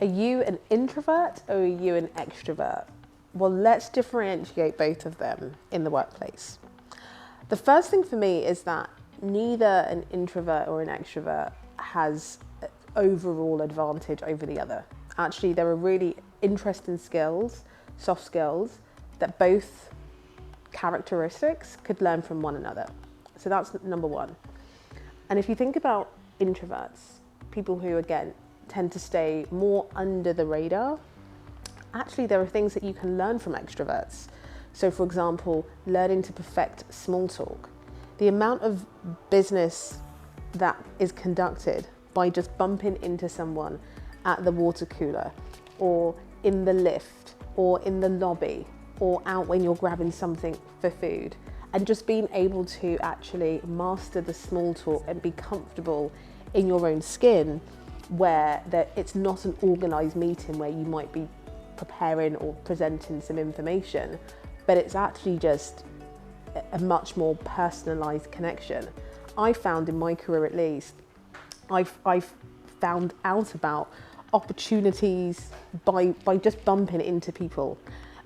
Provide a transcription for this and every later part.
Are you an introvert or are you an extrovert? Well, let's differentiate both of them in the workplace. The first thing for me is that neither an introvert or an extrovert has overall advantage over the other. Actually, there are really interesting skills, soft skills, that both characteristics could learn from one another. So that's number one. And if you think about introverts, people who, again, tend to stay more under the radar, actually there are things that you can learn from extroverts. So for example, learning to perfect small talk. The amount of business that is conducted by just bumping into someone at the water cooler or in the lift or in the lobby or out when you're grabbing something for food, and just being able to actually master the small talk and be comfortable in your own skin, where it's not an organised meeting where you might be preparing or presenting some information, but it's actually just a much more personalised connection. I found in my career, at least, I've found out about opportunities by just bumping into people,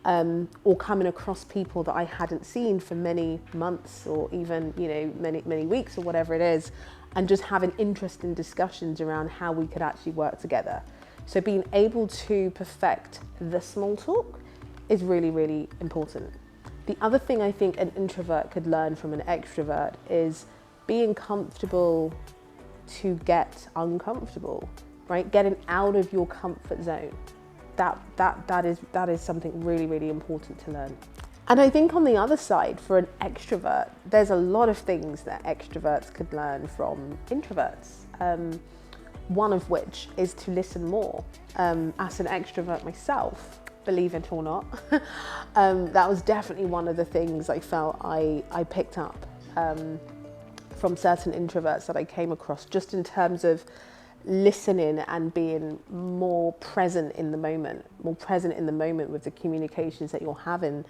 or coming across people that I hadn't seen for many months or even many weeks or whatever it is, and just having interesting discussions around how we could actually work together. So being able to perfect the small talk is really, really important. The other thing I think an introvert could learn from an extrovert is being comfortable to get uncomfortable, right? Getting out of your comfort zone. That is something really, really important to learn. And I think on the other side, for an extrovert, there's a lot of things that extroverts could learn from introverts. One of which is to listen more. As an extrovert myself, believe it or not, that was definitely one of the things I felt I picked up from certain introverts that I came across, just in terms of listening and being more present in the moment with the communications that you're having.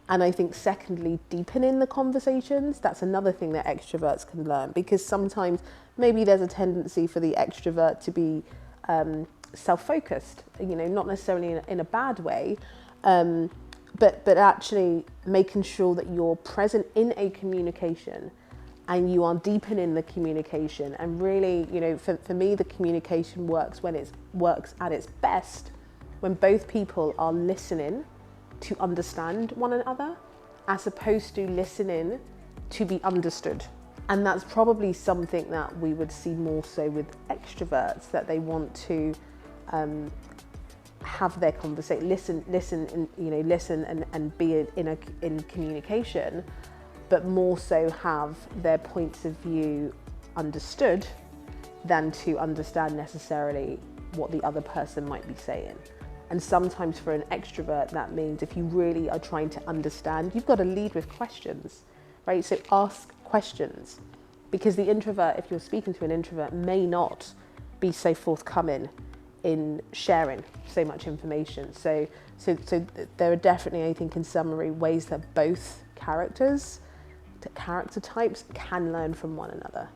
And I think secondly, deepening the conversations. That's another thing that extroverts can learn, because sometimes maybe there's a tendency for the extrovert to be self-focused, not necessarily in a bad way, but actually making sure that you're present in a communication and you are deepening the communication. And really, for me, the communication works at its best when both people are listening to understand one another, as opposed to listening to be understood. And that's probably something that we would see more so with extroverts, that they want to have their conversation, listen and be in communication, but more so have their points of view understood than to understand necessarily what the other person might be saying. And sometimes for an extrovert, that means if you really are trying to understand, you've got to lead with questions, right? So ask questions, because the introvert, if you're speaking to an introvert, may not be so forthcoming in sharing so much information. So there are definitely, I think, in summary, ways that both character types can learn from one another.